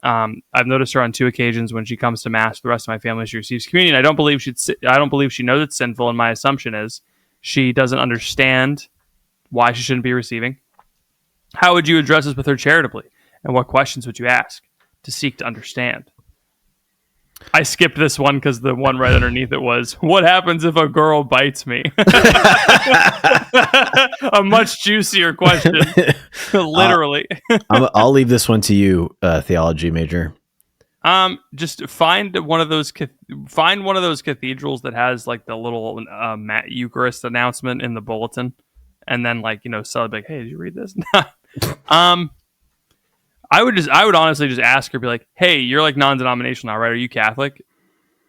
I've noticed her on 2 occasions when she comes to mass. The rest of my family, she receives communion. I don't believe she knows it's sinful, and my assumption is she doesn't understand why she shouldn't be receiving. How would you address this with her charitably, and what questions would you ask to seek to understand? I skipped this one because the one right underneath it was, what happens if a girl bites me? A much juicier question. Literally. I'll leave this one to you, theology major. Just find one of those cathedrals that has like the little Eucharist announcement in the bulletin, and then celebrate. Hey, did you read this? I would honestly just ask her, be like, hey, you're like non-denominational now, right? Are you Catholic?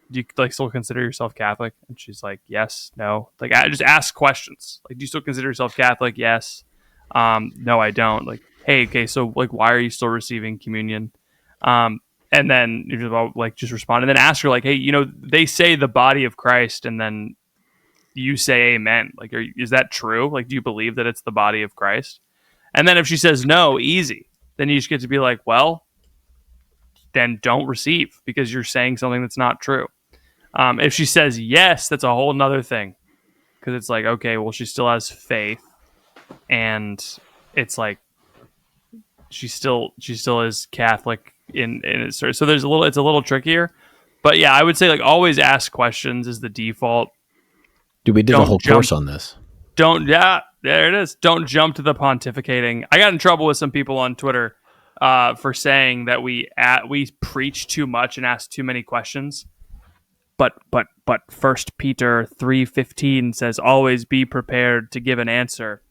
Do you like still consider yourself Catholic? And she's like, yes, no. Like, I just ask questions. Like, do you still consider yourself Catholic? Yes. No, I don't. Like, hey, okay, so like, why are you still receiving communion? And then just respond, and then ask her like, hey, they say the body of Christ, and then you say amen. Like, is that true? Like, do you believe that it's the body of Christ? And then if she says no, easy. Then you just get to be like, well, then don't receive, because you're saying something that's not true. If she says yes, that's a whole nother thing, because it's like, okay, well, she still has faith, and it's like she still is Catholic in it. So it's a little trickier. But yeah, I would say like always ask questions is the default. Dude, we did a whole course on this. There it is. Don't jump to the pontificating. I got in trouble with some people on Twitter for saying that we preach too much and ask too many questions. But 1 Peter 3:15 says always be prepared to give an answer.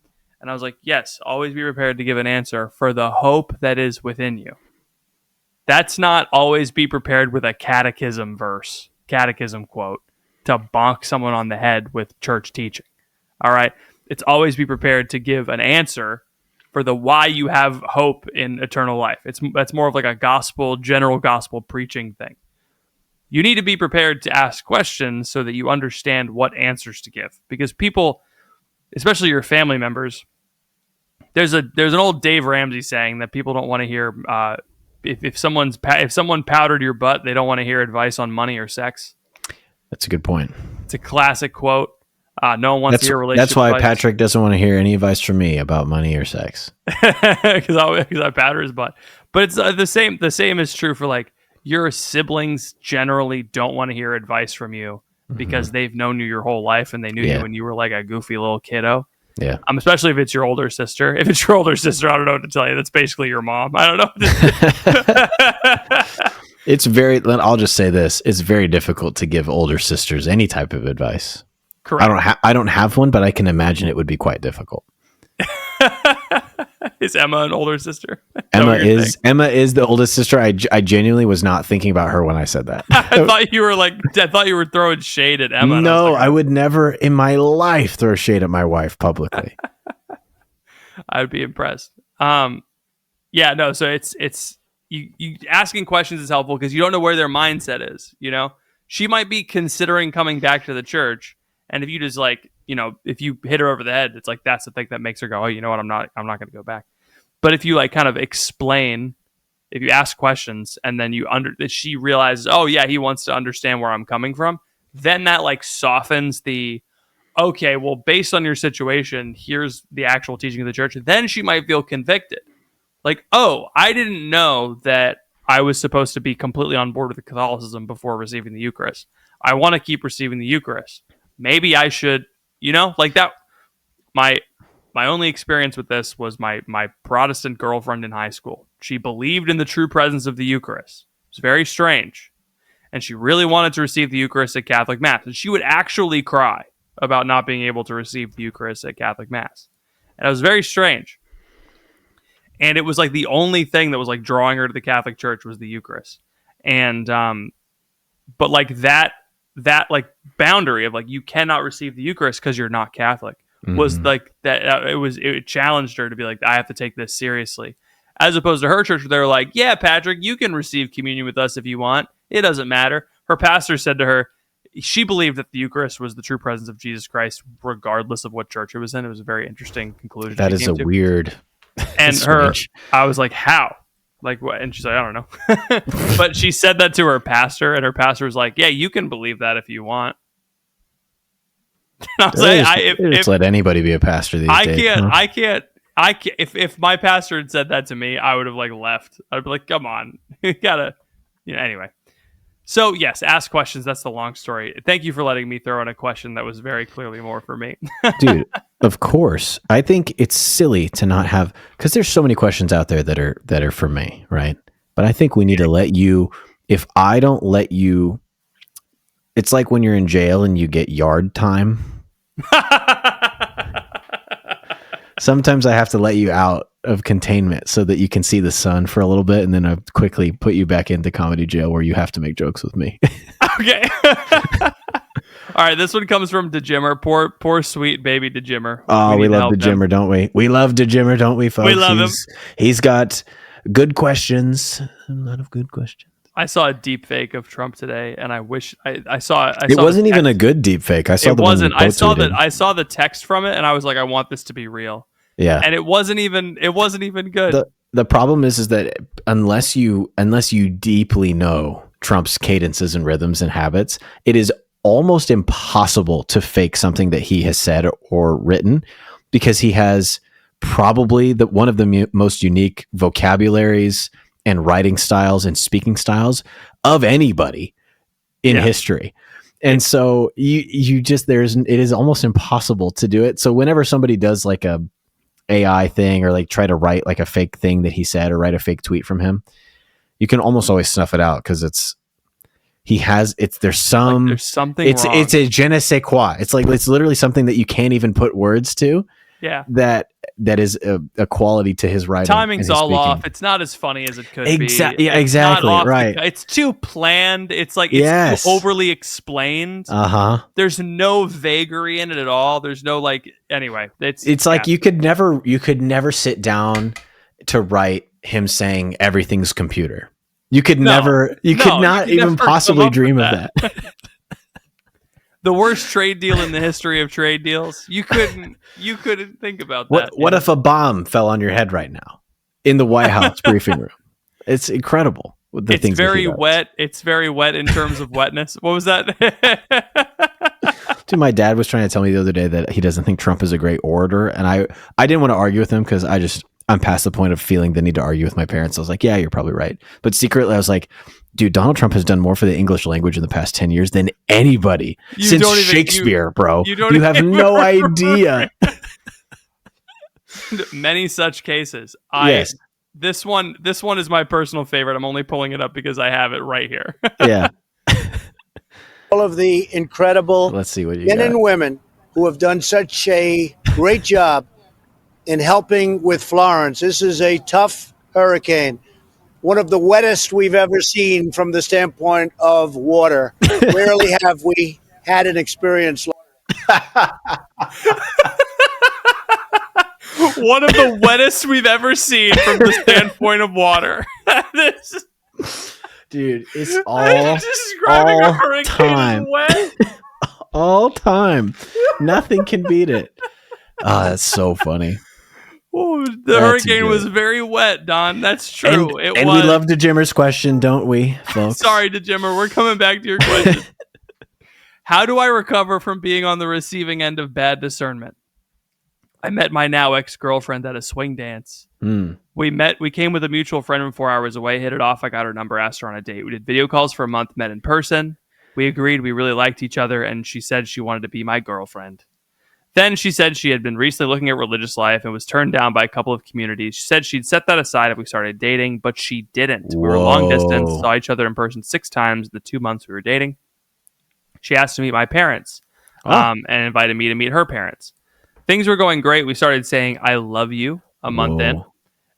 And I was like, yes, always be prepared to give an answer for the hope that is within you. That's not always be prepared with a catechism quote to bonk someone on the head with church teaching. All right. It's always be prepared to give an answer for the why you have hope in eternal life. That's more of like a general gospel preaching thing. You need to be prepared to ask questions so that you understand what answers to give. Because people, especially your family members, there's an old Dave Ramsey saying that people don't want to hear if someone powdered your butt, they don't want to hear advice on money or sex. That's a good point. It's a classic quote. No one wants to hear relationship That's why advice. Patrick doesn't want to hear any advice from me about money or sex. Because I powder his butt. But it's the same. The same is true for like your siblings. Generally, don't want to hear advice from you because they've known you your whole life and they knew you when you were like a goofy little kiddo. Yeah. Especially if it's your older sister. If it's your older sister, I don't know what to tell you. That's basically your mom. I don't know. I'll just say this. It's very difficult to give older sisters any type of advice. Correct. I don't have one, but I can imagine it would be quite difficult. Is Emma an older sister? Emma is the oldest sister. I genuinely was not thinking about her when I said that. I thought you were throwing shade at Emma. No, I would never in my life throw shade at my wife publicly. I would be impressed. Yeah, no. So it's you asking questions is helpful because you don't know where their mindset is. You know, she might be considering coming back to the church, and if you just if you hit her over the head, it's like that's the thing that makes her go, oh, you know what, I'm not going to go back. But if you kind of explain, if you ask questions, and then she realizes, oh yeah, he wants to understand where I'm coming from, then that softens the, okay, well, based on your situation, here's the actual teaching of the church. Then she might feel convicted. Like, oh, I didn't know that I was supposed to be completely on board with Catholicism before receiving the Eucharist. I want to keep receiving the Eucharist. Maybe I should, like that. My only experience with this was my Protestant girlfriend in high school. She believed in the true presence of the Eucharist. It was very strange. And she really wanted to receive the Eucharist at Catholic Mass. And she would actually cry about not being able to receive the Eucharist at Catholic Mass. And it was very strange. And it was the only thing that was drawing her to the Catholic Church was the Eucharist. And but that boundary of you cannot receive the Eucharist because you're not Catholic was that it challenged her to be I have to take this seriously, as opposed to her church where they're like, yeah, Patrick, you can receive communion with us if you want, it doesn't matter. Her pastor said to her, she believed that the Eucharist was the true presence of Jesus Christ regardless of what church it was in. It was a very interesting conclusion. That is a weird and I was like, how? What? And she's like, I don't know. But she said that to her pastor, and her pastor was like, yeah, you can believe that if you want. I was if let anybody be a pastor these days. I can't. If my pastor had said that to me, I would have left. I'd be like, come on, you gotta, anyway. So yes, ask questions. That's the long story. Thank you for letting me throw in a question that was very clearly more for me. Dude, of course. I think it's silly to not have, because there's so many questions out there that are for me, right? But I think we need to let you, if I don't let you, it's like when you're in jail and you get yard time. Sometimes I have to let you out of containment so that you can see the sun for a little bit, and then I quickly put you back into comedy jail where you have to make jokes with me. Okay. All right, this one comes from DeJimmer. Poor sweet baby DeJimmer. Oh, we love DeJimmer, don't we? We love DeJimmer, don't we, folks? We love him. He's got good questions. A lot of good questions. I saw a deep fake of Trump today, and I wish I saw. It wasn't even a good deep fake. I saw the wasn't. I saw that. I saw the text from it, and I was like, I want this to be real. Yeah, and it wasn't even good. The problem is that unless you deeply know Trump's cadences and rhythms and habits, it is almost impossible to fake something that he has said or written, because he has probably one of the most unique vocabularies and writing styles and speaking styles of anybody in history. And so you just, it is almost impossible to do it. So whenever somebody does a AI thing or try to write a fake thing that he said or write a fake tweet from him, you can almost always snuff it out, because there's something wrong. It's a je ne sais quoi. It's literally something that you can't even put words to. Yeah. That is a quality to his writing. Timing's all off. It's not as funny as it could be. Yeah, exactly. Right. It's too planned. It's it's too overly explained. There's no vagary in it at all. There's no anyway. It's like you could never sit down to write him saying everything's computer. You could not even possibly dream of that. The worst trade deal in the history of trade deals. You couldn't think about that. What if a bomb fell on your head right now in the White House briefing room? It's incredible. It's very wet. It's very wet in terms of wetness. What was that? Dude, my dad was trying to tell me the other day that he doesn't think Trump is a great orator, and I didn't want to argue with him because I'm past the point of feeling the need to argue with my parents. I was like, yeah, you're probably right. But secretly I was like, dude, Donald Trump has done more for the English language in the past 10 years than anybody since Shakespeare, bro. You have no idea. Many such cases. Yes. This one is my personal favorite. I'm only pulling it up because I have it right here. Yeah. All of the incredible Let's see what you men got. And women who have done such a great job in helping with Florence. This is a tough hurricane, one of the wettest we've ever seen from the standpoint of water. Rarely have we had an experience like One of the wettest we've ever seen from the standpoint of water. Dude, it's all describing a hurricane time. as wet. All time. Nothing can beat it. Oh, that's so funny. Oh, the That's hurricane good. was very wet, Don. That's true. And we love DeJimmer's question, don't we, folks? Sorry, DeJimmer. We're coming back to your question. How do I recover from being on the receiving end of bad discernment? I met my now ex-girlfriend at a swing dance. We came with a mutual friend from 4 hours away, hit it off. I got her number, asked her on a date. We did video calls for a month, met in person. We agreed we really liked each other, and she said she wanted to be my girlfriend. Then she said she had been recently looking at religious life and was turned down by a couple of communities. She said she'd set that aside if we started dating, but she didn't. We were long distance, saw each other in person 6 times in the 2 months we were dating. She asked to meet my parents and invited me to meet her parents. Things were going great. We started saying, I love you a month in.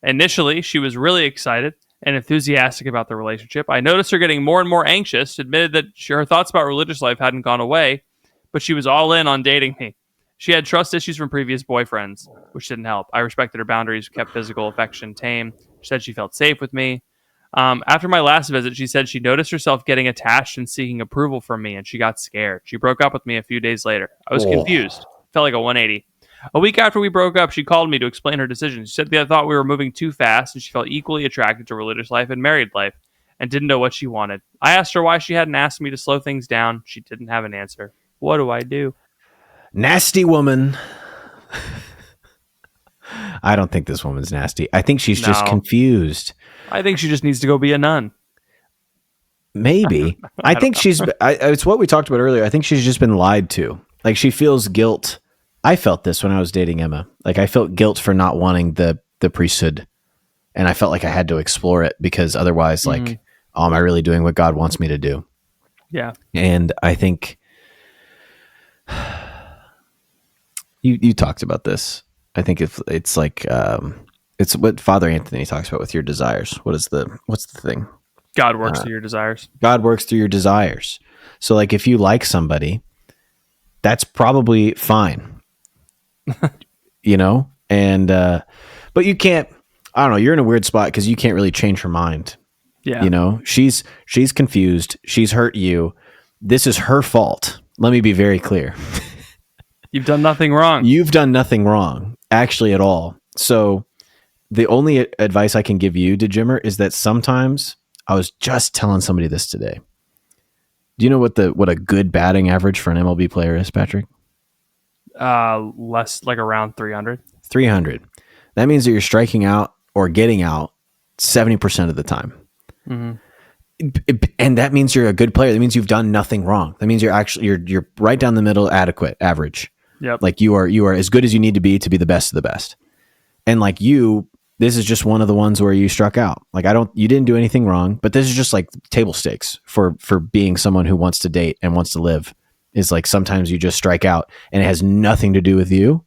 Initially, she was really excited and enthusiastic about the relationship. I noticed her getting more and more anxious, admitted that her thoughts about religious life hadn't gone away, but she was all in on dating me. She had trust issues from previous boyfriends, which didn't help. I respected her boundaries, kept physical affection tame. She said she felt safe with me. After my last visit, she said she noticed herself getting attached and seeking approval from me, and she got scared. She broke up with me a few days later. I was confused. Felt like a 180. A week after we broke up, she called me to explain her decision. She said that I thought we were moving too fast, and she felt equally attracted to religious life and married life, and didn't know what she wanted. I asked her why she hadn't asked me to slow things down. She didn't have an answer. What do I do? Nasty woman. I don't think this woman's nasty. I think she's just confused. I think she just needs to go be a nun. Maybe. I think it's what we talked about earlier. I think she's just been lied to. Like, she feels guilt. I felt this when I was dating Emma. Like, I felt guilt for not wanting the priesthood. And I felt like I had to explore it because otherwise, like, oh, am I really doing what God wants me to do? Yeah. And I think you talked about this. I think it's like it's what Father Anthony talks about with your desires. What's the thing? God works through your desires. God works through your desires. So, like, if you like somebody, that's probably fine. You know? And but you can't, I don't know, you're in a weird spot because you can't really change her mind. Yeah. You know, she's confused. She's hurt you. This is her fault. Let me be very clear. You've done nothing wrong. You've done nothing wrong, actually, at all. So the only advice I can give you, DeJimmer, is that sometimes, I was just telling somebody this today. Do you know what a good batting average for an MLB player is, Patrick? Less, like around 300. 300. That means that you're striking out or getting out 70% of the time. And that means you're a good player. That means you've done nothing wrong. That means you're right down the middle, adequate, average. Yep. Like, you are as good as you need to be the best of the best. And like, this is just one of the ones where you struck out. Like, you didn't do anything wrong, but this is just like table stakes for being someone who wants to date and wants to live. Is like, sometimes you just strike out and it has nothing to do with you.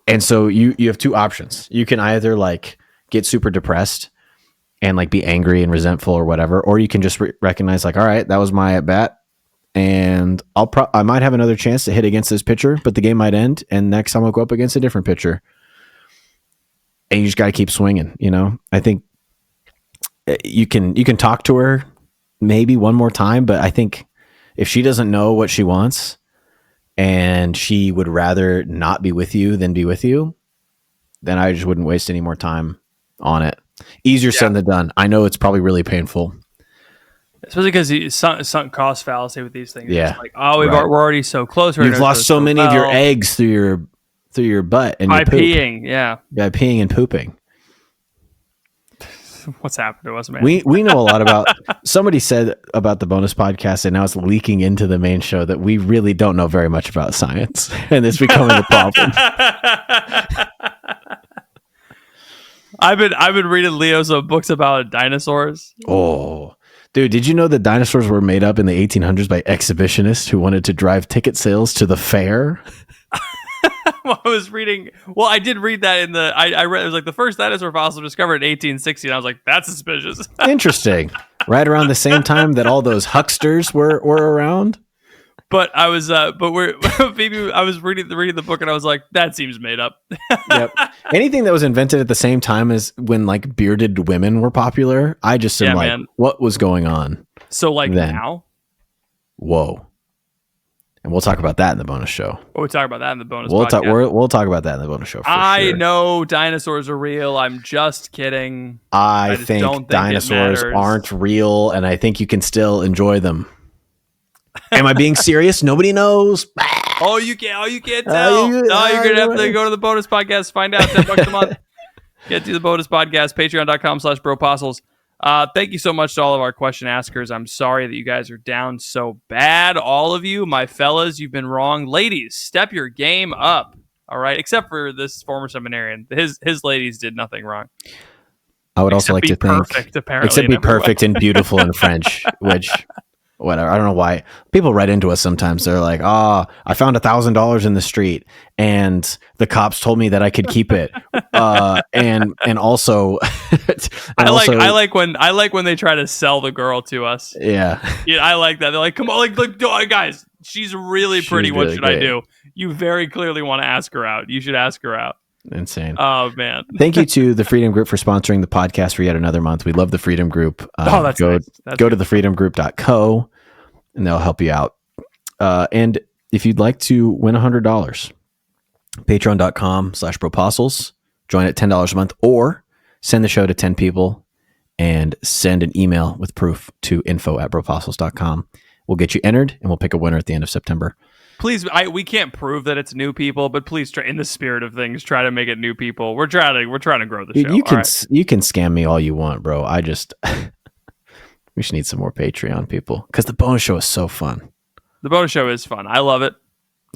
And so you have two options. You can either like get super depressed and like be angry and resentful or whatever, or you can just recognize like, all right, that was my at bat, and I might have another chance to hit against this pitcher, but the game might end, and next time I'll go up against a different pitcher. And you just got to keep swinging. You know, I think you can talk to her maybe one more time, but I think if she doesn't know what she wants and she would rather not be with you than be with you, then I just wouldn't waste any more time on it. Easier said than done. I know it's probably really painful. Especially because you sunk cost fallacy with these things. Yeah. It's like, we're already so close. You've lost so many of your eggs through your butt and by your poop. peeing. Yeah. By peeing and pooping. What's happened to us, man? We know a lot about. Somebody said about the bonus podcast, and now it's leaking into the main show, that we really don't know very much about science, and it's becoming a problem. I've been reading Leo's books about dinosaurs. Oh, dude, did you know that dinosaurs were made up in the 1800s by exhibitionists who wanted to drive ticket sales to the fair? I was reading. Well, I did read that in the. I read it was like the first dinosaur fossil discovered in 1860, and I was like, that's suspicious. Interesting. Right around the same time that all those hucksters were around. But I was, maybe I was reading the book, and I was like, that seems made up. Yep. Anything that was invented at the same time as when like bearded women were popular, I just am like, man. What was going on? So like then? Now? Whoa. And we'll talk about that in the bonus show. We'll talk about that in the bonus podcast. We'll talk about that in the bonus show. I sure. know dinosaurs are real. I'm just kidding. I think dinosaurs aren't real, and I think you can still enjoy them. Am I being serious? Nobody knows. You can't tell. You're gonna have to go to the bonus podcast, find out. $10 a month. Get to the bonus podcast, patreon.com/bropostles. Thank you so much to all of our question askers. I'm sorry that you guys are down so bad. All of you, my fellas, you've been wrong. Ladies, step your game up. All right, except for this former seminarian. His ladies did nothing wrong. I would also like to think, except be perfect and beautiful in French, which. Whatever. I don't know why people write into us sometimes. They're like, I found $1,000 in the street and the cops told me that I could keep it. And also, I like when they try to sell the girl to us. Yeah. I like that. They're like, come on, look, guys, she's really pretty. What should I do? You very clearly want to ask her out. You should ask her out. Insane. Oh man. Thank you to the Freedom Group for sponsoring the podcast for yet another month. We love the Freedom Group. That's go nice. Go to thefreedomgroup.co and they'll help you out. And if you'd like to win $100, patreon.com/bropostles, join at $10 a month, or send the show to 10 people and send an email with proof to info@bropostles.com. We'll get you entered and we'll pick a winner at the end of September. Please, we can't prove that it's new people, but please try, in the spirit of things, try to make it new people. We're trying to grow the show. You can scam me all you want, bro. I just we should need some more Patreon people because the bonus show is so fun. The bonus show is fun. I love it.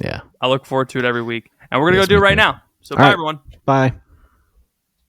Yeah, I look forward to it every week, and we're gonna go do it right now. So bye, everyone. Bye.